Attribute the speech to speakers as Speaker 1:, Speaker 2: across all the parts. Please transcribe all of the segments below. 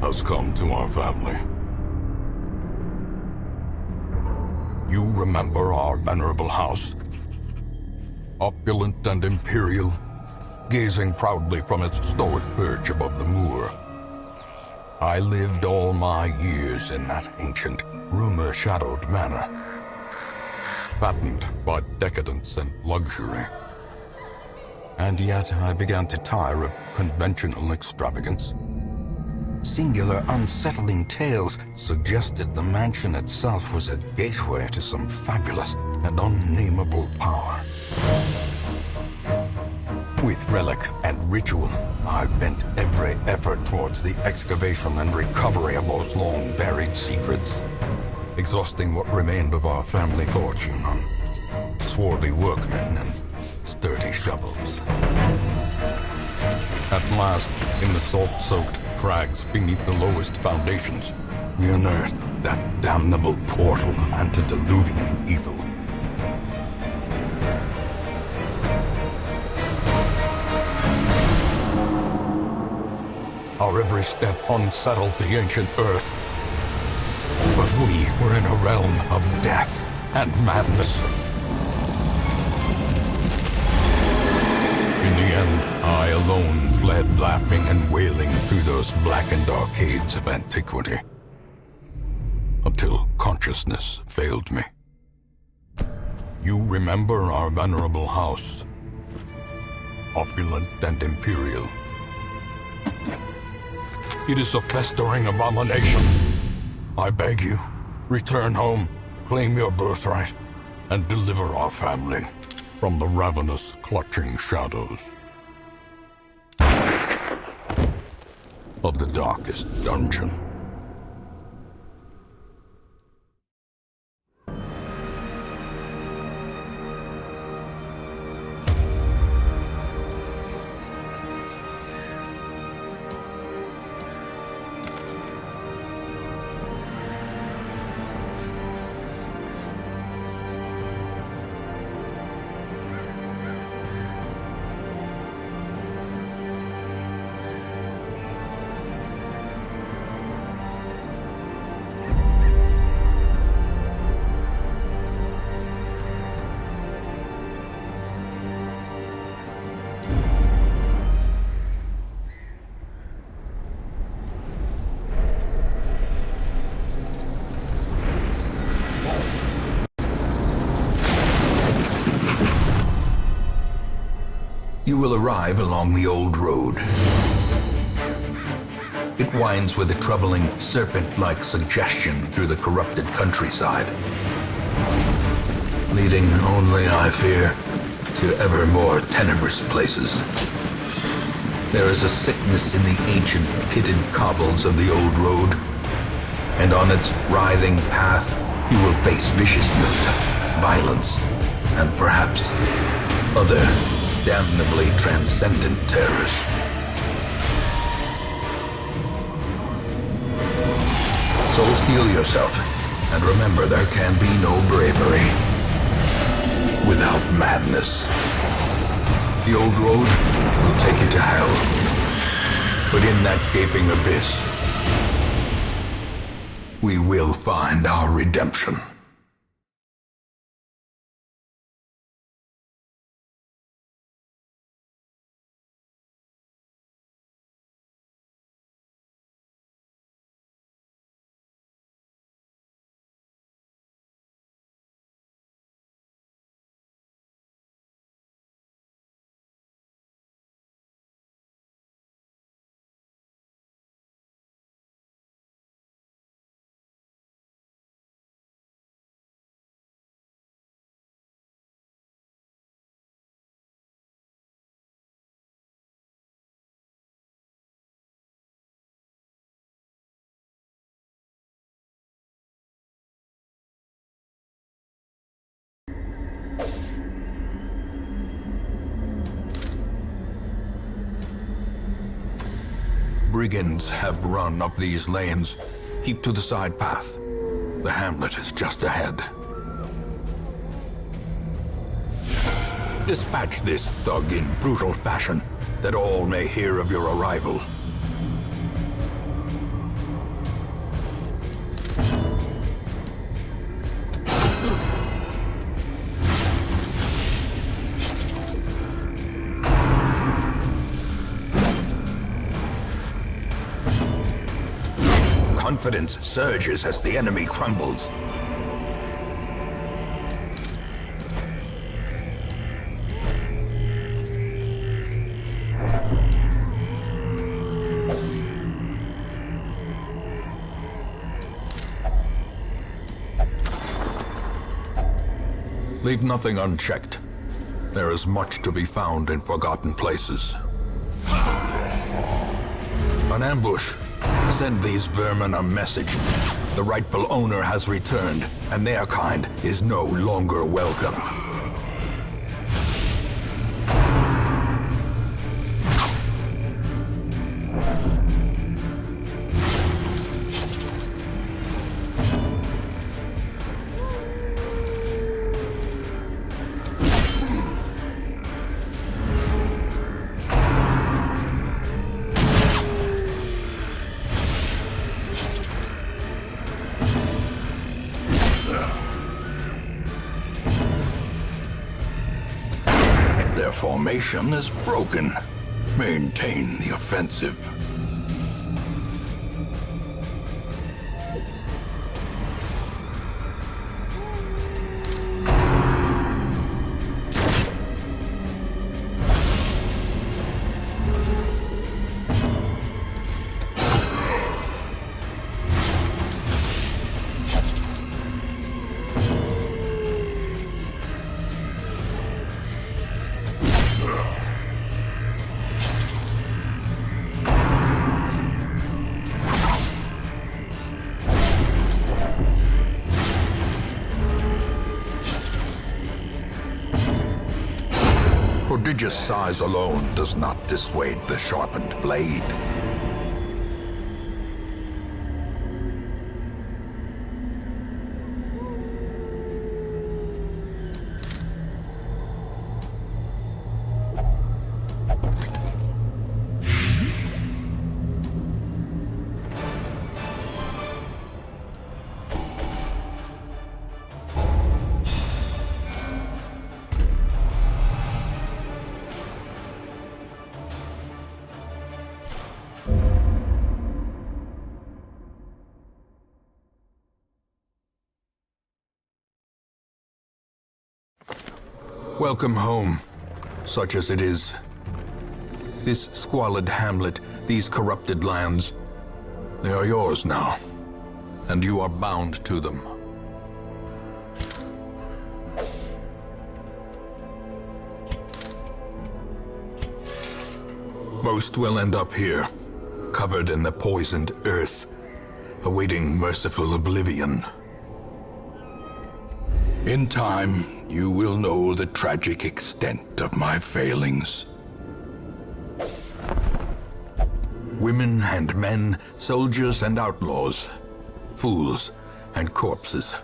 Speaker 1: has come to our family. You remember our venerable house? Opulent and imperial, gazing proudly from its stoic perch above the moor. I lived all my years in that ancient, rumor-shadowed manor, fattened by decadence and luxury. And yet I began to tire of conventional extravagance. Singular, unsettling tales suggested the mansion itself was a gateway to some fabulous and unnameable power. With relic and ritual, I bent every effort towards the excavation and recovery of those long-buried secrets, exhausting what remained of our family fortune on swarthy workmen and sturdy shovels. At last, in the salt-soaked crags beneath the lowest foundations, we unearthed that damnable portal antediluvian evil. Our every step unsettled the ancient earth. But we were in a realm of death and madness. In the end, I alone fled laughing and wailing through those blackened arcades of antiquity, until consciousness failed me. You remember our venerable house, opulent and imperial. It is a festering abomination. I beg you, return home, claim your birthright, and deliver our family from the ravenous, clutching shadows of the darkest dungeon.
Speaker 2: You will arrive along the old road. It winds with a troubling, serpent-like suggestion through the corrupted countryside, leading only, I fear, to ever more tenebrous places. There is a sickness in the ancient, pitted cobbles of the old road, and on its writhing path, you will face viciousness, violence, and perhaps other damnably transcendent terrors. So steel yourself, and remember there can be no bravery without madness. The old road will take you to hell, but in that gaping abyss, we will find our redemption. Brigands have run up these lanes. Keep to the side path. The hamlet is just ahead. Dispatch this thug in brutal fashion, that all may hear of your arrival. confidence surges as the enemy crumbles.
Speaker 1: Leave nothing unchecked. There is much to be found in forgotten places. An ambush. Send these vermin a message. The rightful owner has returned, and their kind is no longer welcome. Their formation is broken. Maintain the offensive. Prodigious size alone does not dissuade the sharpened blade. Welcome home, such as it is. This squalid hamlet, these corrupted lands, they are yours now, and you are bound to them. Most will end up here, covered in the poisoned earth, awaiting merciful oblivion. In time, you will know the tragic extent of my failings. Women and men, soldiers and outlaws, fools and corpses.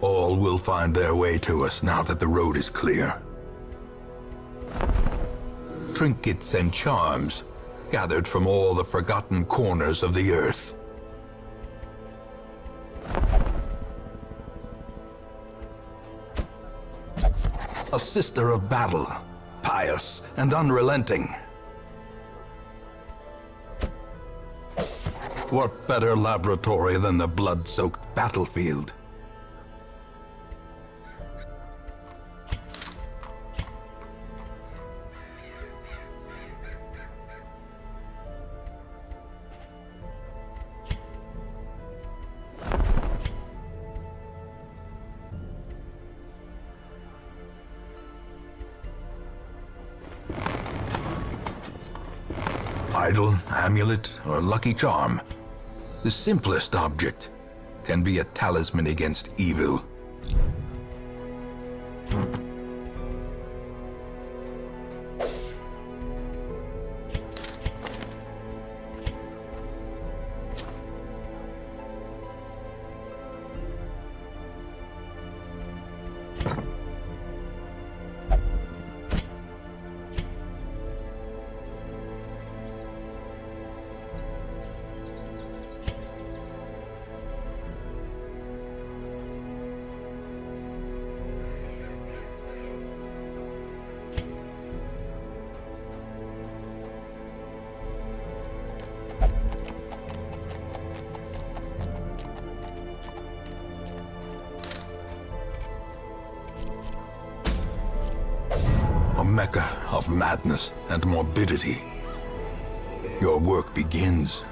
Speaker 1: All will find their way to us now that the road is clear. Trinkets and charms, gathered from all the forgotten corners of the earth. A sister of battle, pious and unrelenting. What better laboratory than the blood-soaked battlefield? Idol, amulet, or lucky charm. The simplest object can be a talisman against evil. mecca of madness and morbidity. Your work begins.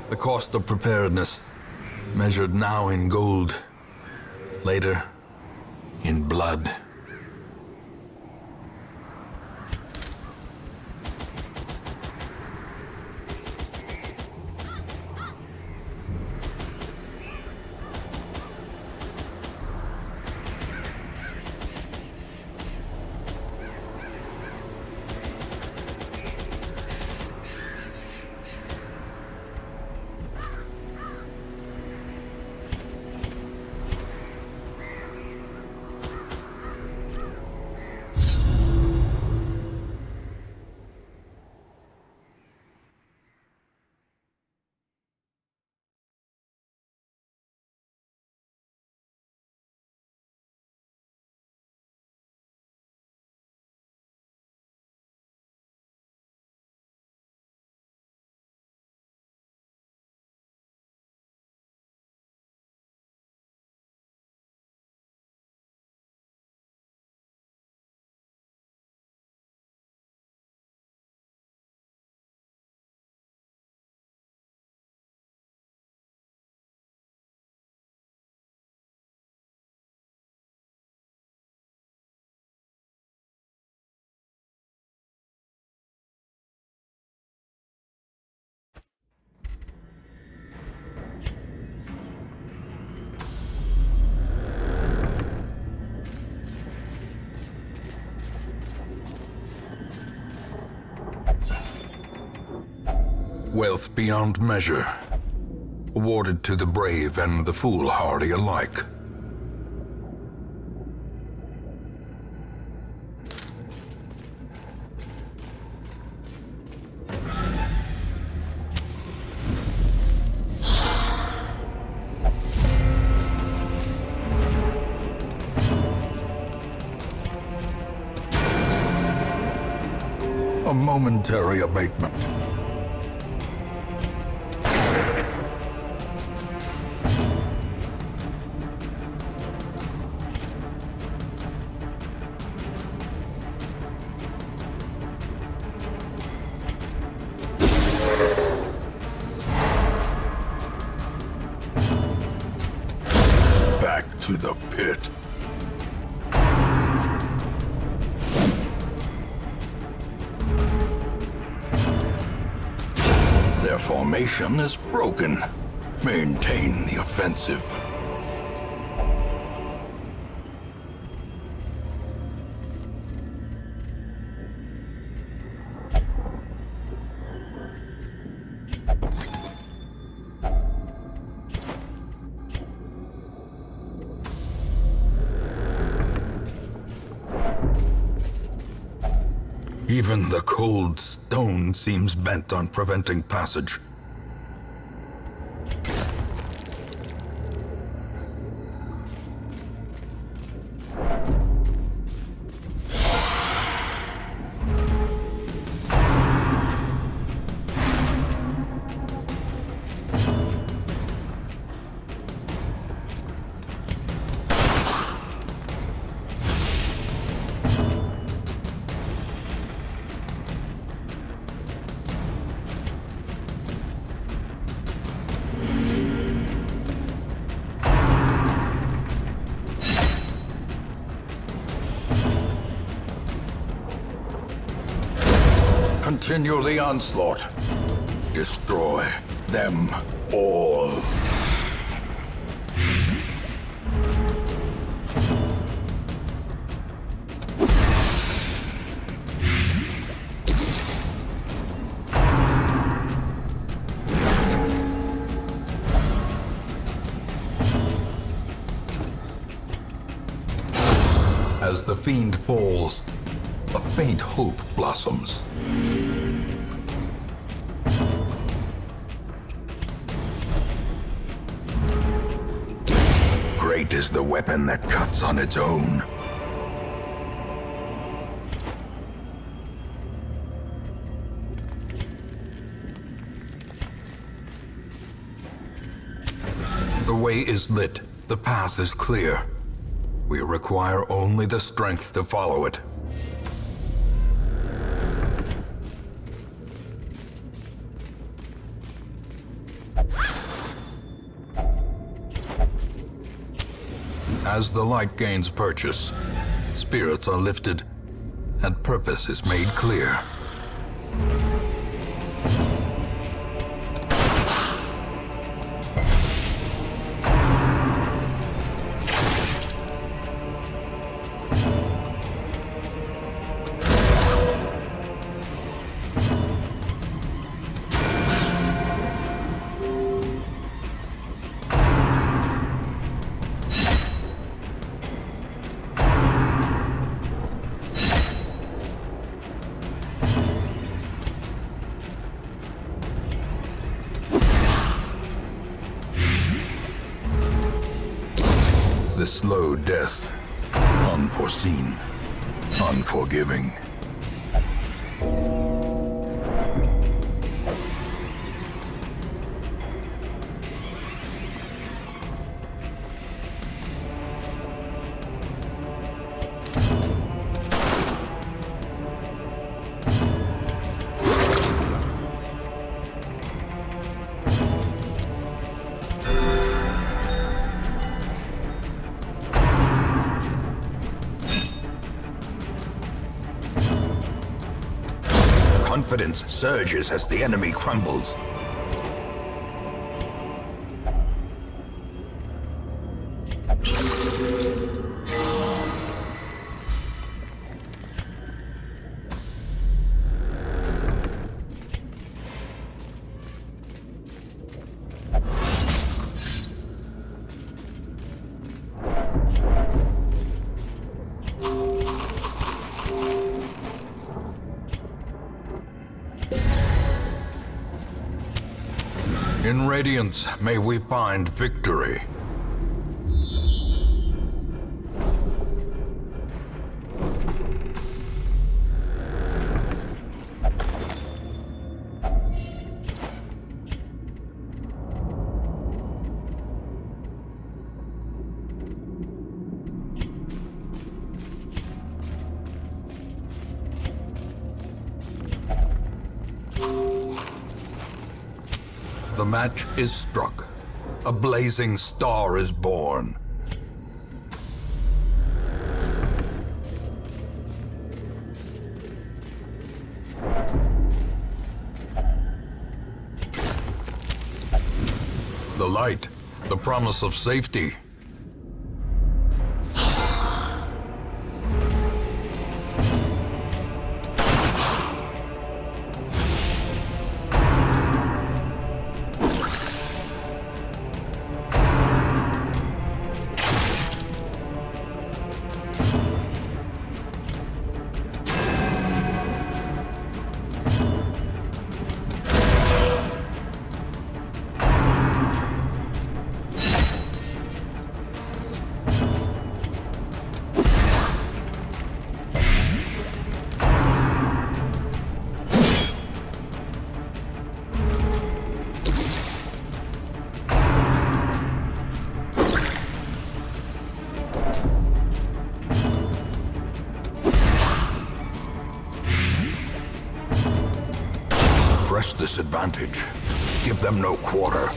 Speaker 1: The cost of preparedness, measured now in gold, later in blood. Wealth beyond measure, awarded to the brave and the foolhardy alike. A momentary abatement. Back to the pit. Their formation is broken. Maintain the offensive. Even the cold stone seems bent on preventing passage. Continue the onslaught. Destroy them all. As the fiend falls, a faint hope blossoms. Great is the weapon that cuts on its own. The way is lit. The path is clear. We require only the strength to follow it. As the light gains purchase, spirits are lifted, and purpose is made clear. The slow death, unforeseen, unforgiving. Confidence surges as the enemy crumbles. In Radiance, may we find victory. The match is struck. A blazing star is born. The light, the promise of safety. Press this advantage. Give them no quarter.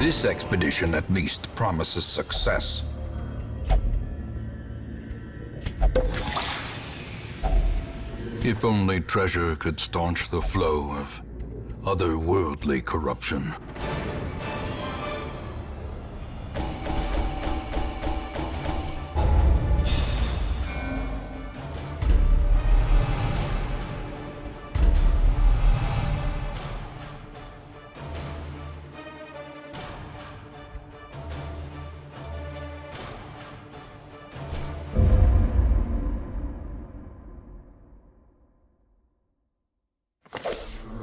Speaker 1: This expedition at least promises success. If only treasure could staunch the flow of otherworldly corruption.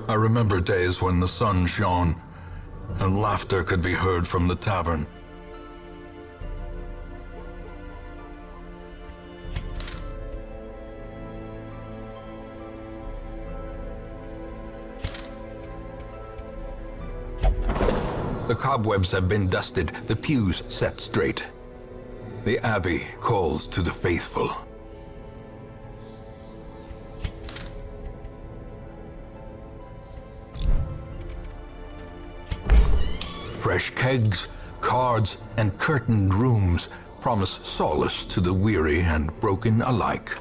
Speaker 1: I remember days when the sun shone and laughter could be heard from the tavern. The cobwebs have been dusted, the pews set straight. The abbey calls to the faithful. Fresh kegs, cards, and curtained rooms promise solace to the weary and broken alike.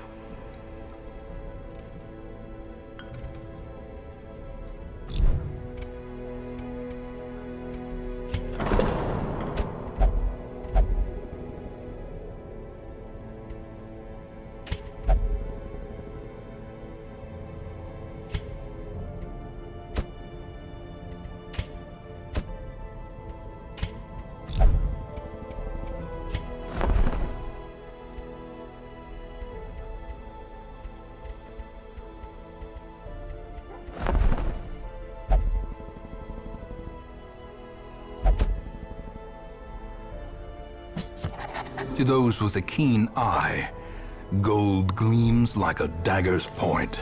Speaker 1: To those with a keen eye, gold gleams like a dagger's point.